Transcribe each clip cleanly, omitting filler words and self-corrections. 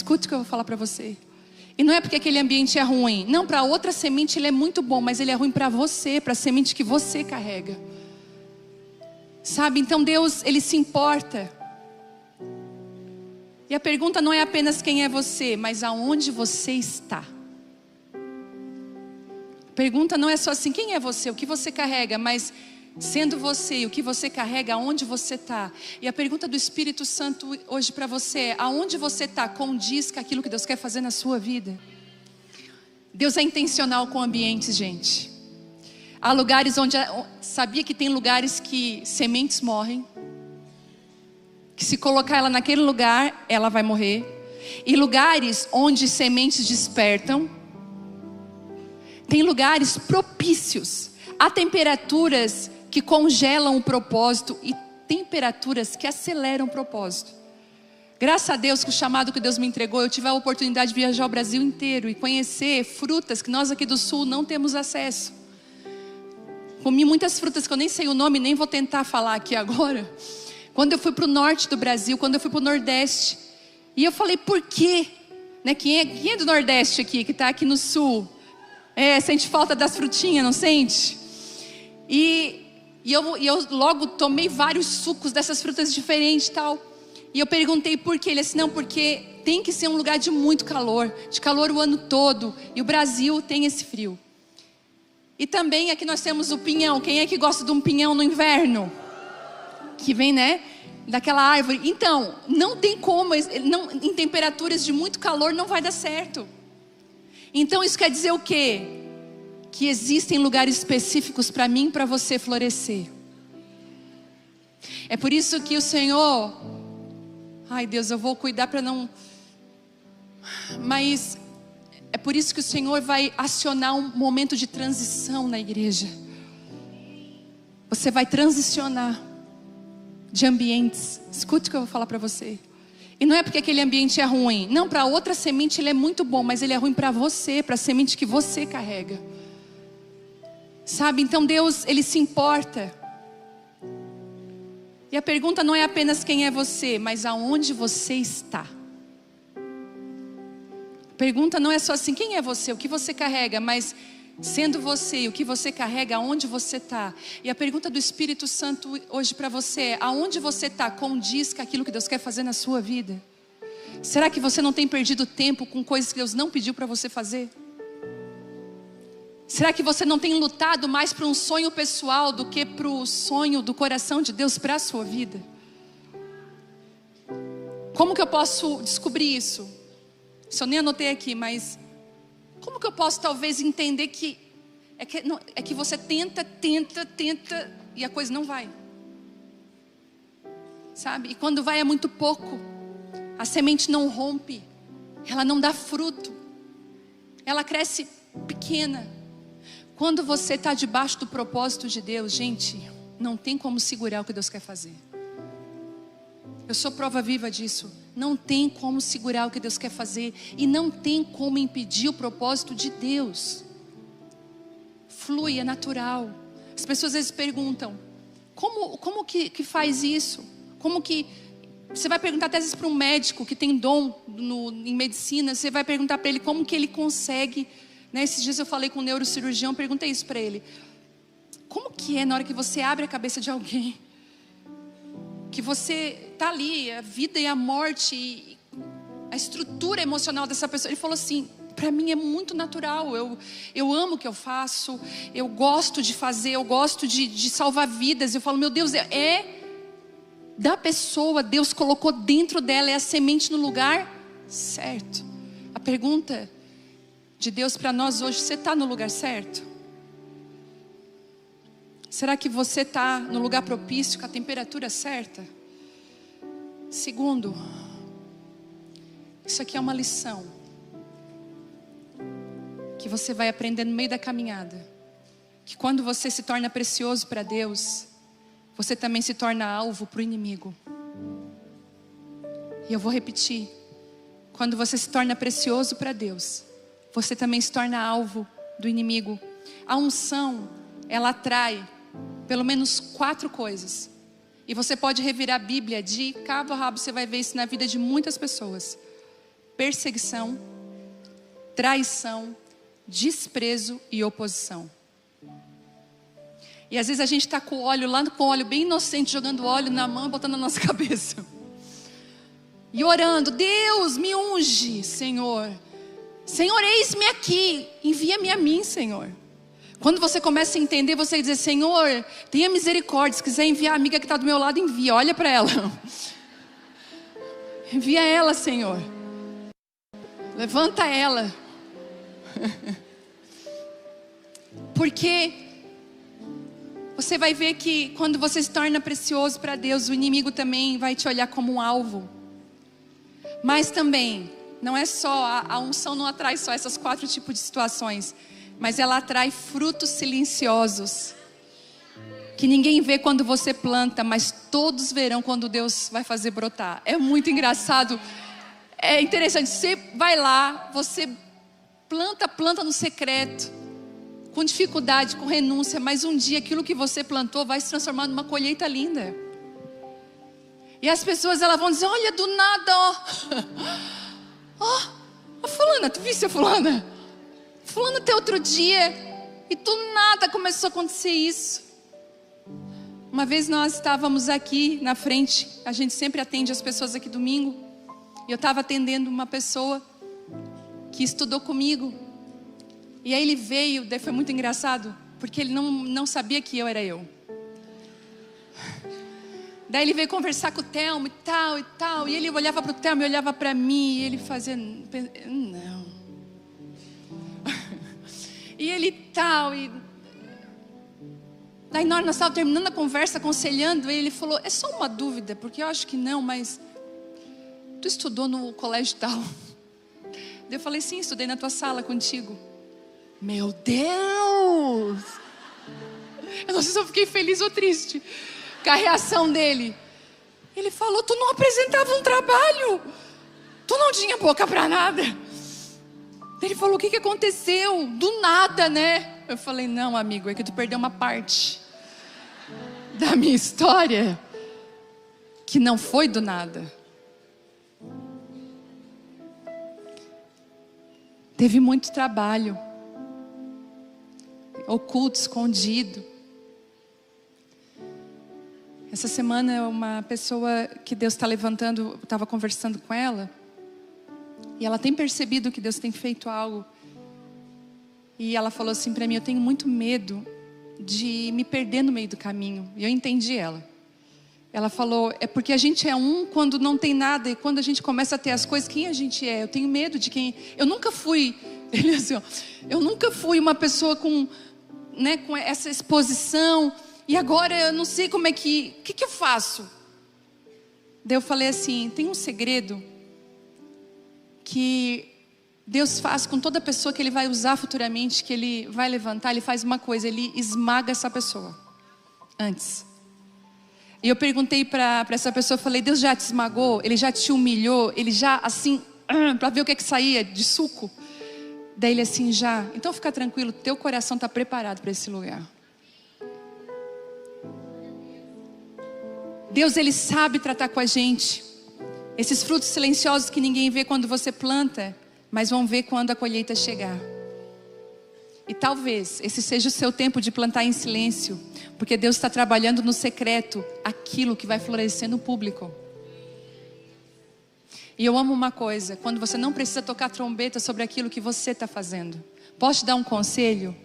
Escute o que eu vou falar para você. E não é porque aquele ambiente é ruim. Não, para outra semente ele é muito bom, mas ele é ruim para você, para a semente que você carrega. Sabe, então Deus, Ele se importa. E a pergunta não é apenas quem é você, mas aonde você está. A pergunta não é só assim, quem é você, o que você carrega, mas sendo você, o que você carrega, aonde você está. E a pergunta do Espírito Santo hoje para você é, aonde você está condiz com aquilo que Deus quer fazer na sua vida? Deus é intencional com ambientes, gente. Há lugares onde, sabia que tem lugares que sementes morrem? Que se colocar ela naquele lugar, ela vai morrer. E lugares onde sementes despertam. Tem lugares propícios. Há temperaturas que congelam o propósito e temperaturas que aceleram o propósito. Graças a Deus que o chamado que Deus me entregou, eu tive a oportunidade de viajar o Brasil inteiro e conhecer frutas que nós aqui do Sul não temos acesso. Comi muitas frutas que eu nem sei o nome, nem vou tentar falar aqui agora. Quando eu fui para o norte do Brasil, quando eu fui para o Nordeste, e eu falei, por quê? Né? Quem é do Nordeste aqui, que está aqui no Sul? Sente falta das frutinhas, não sente? E eu logo tomei vários sucos dessas frutas diferentes e tal. E eu perguntei por quê. Ele disse, não, porque tem que ser um lugar de muito calor, de calor o ano todo. E o Brasil tem esse frio. E também aqui nós temos o pinhão. Quem é que gosta de um pinhão no inverno? Que vem, né, daquela árvore. Então, não tem como, em temperaturas de muito calor não vai dar certo. Então isso quer dizer o quê? Que existem lugares específicos para mim e para você florescer. É por isso que o Senhor... Ai Deus, eu vou cuidar para não... Mas é por isso que o Senhor vai acionar um momento de transição na igreja. Você vai transicionar de ambientes. Escute o que eu vou falar para você. E não é porque aquele ambiente é ruim. Não, para outra semente ele é muito bom, mas ele é ruim para você, para a semente que você carrega. Sabe, então Deus, Ele se importa. E a pergunta não é apenas quem é você, mas aonde você está. A pergunta não é só assim, quem é você, o que você carrega, mas sendo você, o que você carrega, aonde você está. E a pergunta do Espírito Santo hoje para você é, aonde você está condiz com aquilo que Deus quer fazer na sua vida? Será que você não tem perdido tempo com coisas que Deus não pediu para você fazer? Será que você não tem lutado mais para um sonho pessoal do que para o sonho do coração de Deus para a sua vida? Como que eu posso descobrir isso? Isso eu nem anotei aqui, mas como que eu posso talvez entender que é que você tenta e a coisa não vai? Sabe? E quando vai é muito pouco. A semente não rompe, ela não dá fruto, ela cresce pequena. Quando você está debaixo do propósito de Deus, gente, não tem como segurar o que Deus quer fazer. Eu sou prova viva disso. Não tem como segurar o que Deus quer fazer. E não tem como impedir o propósito de Deus. Flui, é natural. As pessoas às vezes perguntam, como que faz isso? Como que... Você vai perguntar até às vezes para um médico que tem dom em medicina. Você vai perguntar para ele como que ele consegue... Esses dias eu falei com um neurocirurgião, perguntei isso para ele. Como que é na hora que você abre a cabeça de alguém? Que você está ali, a vida e a morte, a estrutura emocional dessa pessoa. Ele falou assim, para mim é muito natural, eu amo o que eu faço, eu gosto de fazer, eu gosto de salvar vidas. Eu falo, meu Deus, da pessoa, Deus colocou dentro dela, é a semente no lugar certo. A pergunta de Deus para nós hoje, você está no lugar certo? Será que você está no lugar propício, com a temperatura certa? Segundo, isso aqui é uma lição que você vai aprender no meio da caminhada. Que quando você se torna precioso para Deus, você também se torna alvo para o inimigo. E eu vou repetir. Quando você se torna precioso para Deus, você também se torna alvo do inimigo. A unção, ela atrai pelo menos 4 coisas. E você pode revirar a Bíblia de cabo a rabo, você vai ver isso na vida de muitas pessoas. perseguição, traição, desprezo e oposição. E às vezes a gente está com o óleo lá, com o óleo bem inocente, jogando óleo na mão e botando na nossa cabeça. E orando, Deus, me unge, Senhor. Senhor, eis-me aqui, envia-me a mim, Senhor. Quando você começa a entender, você vai dizer, Senhor, tenha misericórdia. Se quiser enviar a amiga que está do meu lado, envia, olha para ela. Envia ela, Senhor. Levanta ela. Porque você vai ver que quando você se torna precioso para Deus, o inimigo também vai te olhar como um alvo. Mas também, não é só, a unção não atrai só essas 4 tipos de situações, mas ela atrai frutos silenciosos, que ninguém vê quando você planta, mas todos verão quando Deus vai fazer brotar. É muito engraçado, é interessante, você vai lá, você planta no secreto, com dificuldade, com renúncia, mas um dia aquilo que você plantou vai se transformar numa colheita linda. E as pessoas elas vão dizer, olha, do nada, a fulana, tu viste a fulana? Fulana até outro dia, e do nada começou a acontecer isso. Uma vez nós estávamos aqui na frente, a gente sempre atende as pessoas aqui domingo, e eu estava atendendo uma pessoa que estudou comigo. E aí ele veio, daí foi muito engraçado, porque ele não sabia que eu era eu. Daí ele veio conversar com o Telmo e tal, e ele olhava para o Telmo e olhava para mim, e ele fazia, não. E ele tal, e daí nós estávamos terminando a conversa, aconselhando, e ele falou, é só uma dúvida, porque eu acho que não, mas tu estudou no colégio tal? Daí eu falei, sim, estudei na tua sala contigo. Meu Deus! Eu não sei se eu fiquei feliz ou triste com a reação dele. Ele falou, tu não apresentava um trabalho, tu não tinha boca para nada. Ele falou, o que aconteceu? Do nada, né? Eu falei, não, amigo, é que tu perdeu uma parte da minha história, que não foi do nada. Teve muito trabalho, oculto, escondido. Essa semana uma pessoa que Deus está levantando, eu estava conversando com ela, e ela tem percebido que Deus tem feito algo. E ela falou assim para mim, eu tenho muito medo de me perder no meio do caminho. E eu entendi ela. Ela falou, é porque a gente é um quando não tem nada, e quando a gente começa a ter as coisas, quem a gente é? Eu tenho medo de quem... Eu nunca fui, ele assim, ó, eu nunca fui uma pessoa com essa exposição, e agora eu não sei como é que... O que eu faço? Daí eu falei assim, tem um segredo que Deus faz com toda pessoa que Ele vai usar futuramente, que Ele vai levantar. Ele faz uma coisa, Ele esmaga essa pessoa antes. E eu perguntei para essa pessoa, falei, Deus já te esmagou? Ele já te humilhou? Ele já assim, para ver o que é que saía de suco? Daí ele assim, já. Então fica tranquilo, teu coração está preparado para esse lugar. Deus, Ele sabe tratar com a gente. Esses frutos silenciosos que ninguém vê quando você planta, mas vão ver quando a colheita chegar. E talvez esse seja o seu tempo de plantar em silêncio, porque Deus está trabalhando no secreto aquilo que vai florescer no público. E eu amo uma coisa, quando você não precisa tocar trombeta sobre aquilo que você está fazendo. Posso te dar um conselho?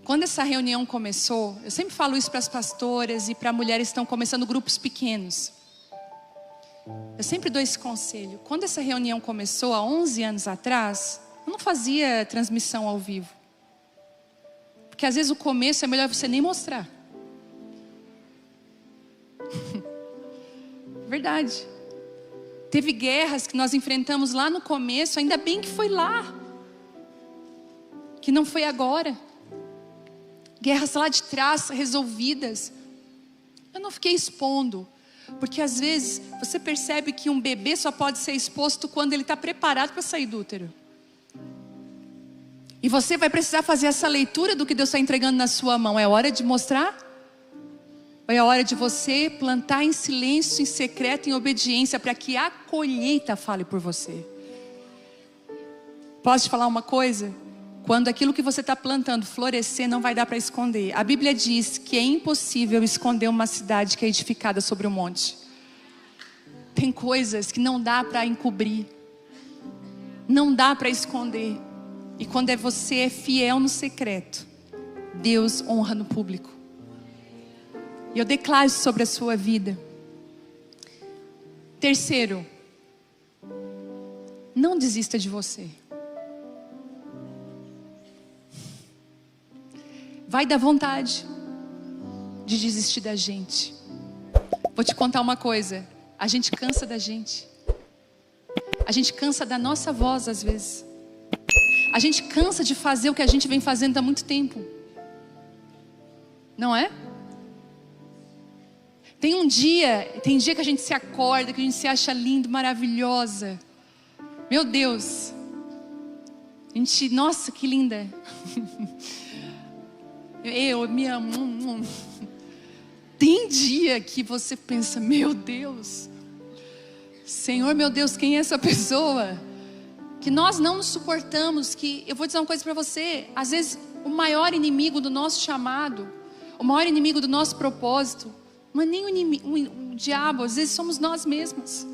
Quando essa reunião começou, eu sempre falo isso para as pastoras e para mulheres que estão começando grupos pequenos. Eu sempre dou esse conselho. Quando essa reunião começou, há 11 anos atrás, eu não fazia transmissão ao vivo. Porque às vezes o começo é melhor você nem mostrar. Verdade. Teve guerras que nós enfrentamos lá no começo, ainda bem que foi lá. Que não foi agora. Guerras lá de trás resolvidas. Eu não fiquei expondo. Porque às vezes você percebe que um bebê só pode ser exposto quando ele está preparado para sair do útero. E você vai precisar fazer essa leitura do que Deus está entregando na sua mão. É hora de mostrar? Ou é hora de você plantar em silêncio, em secreto, em obediência, para que a colheita fale por você? Posso te falar uma coisa? Quando aquilo que você está plantando florescer, não vai dar para esconder. A Bíblia diz que é impossível esconder uma cidade que é edificada sobre um monte. Tem coisas que não dá para encobrir, não dá para esconder. E quando você é fiel no secreto, Deus honra no público. E eu declaro isso sobre a sua vida. Terceiro, não desista de você. Vai dar vontade de desistir da gente. Vou te contar uma coisa. A gente cansa da gente. A gente cansa da nossa voz às vezes. A gente cansa de fazer o que a gente vem fazendo há muito tempo. Não é? Tem dia que a gente se acorda, que a gente se acha lindo, maravilhosa. Meu Deus. Nossa, que linda. Eu me amo. Tem dia que você pensa, meu Deus, Senhor, meu Deus, quem é essa pessoa? Que nós não nos suportamos. Que eu vou dizer uma coisa para você. Às vezes o maior inimigo do nosso chamado, o maior inimigo do nosso propósito, não é nem o diabo, às vezes somos nós mesmos.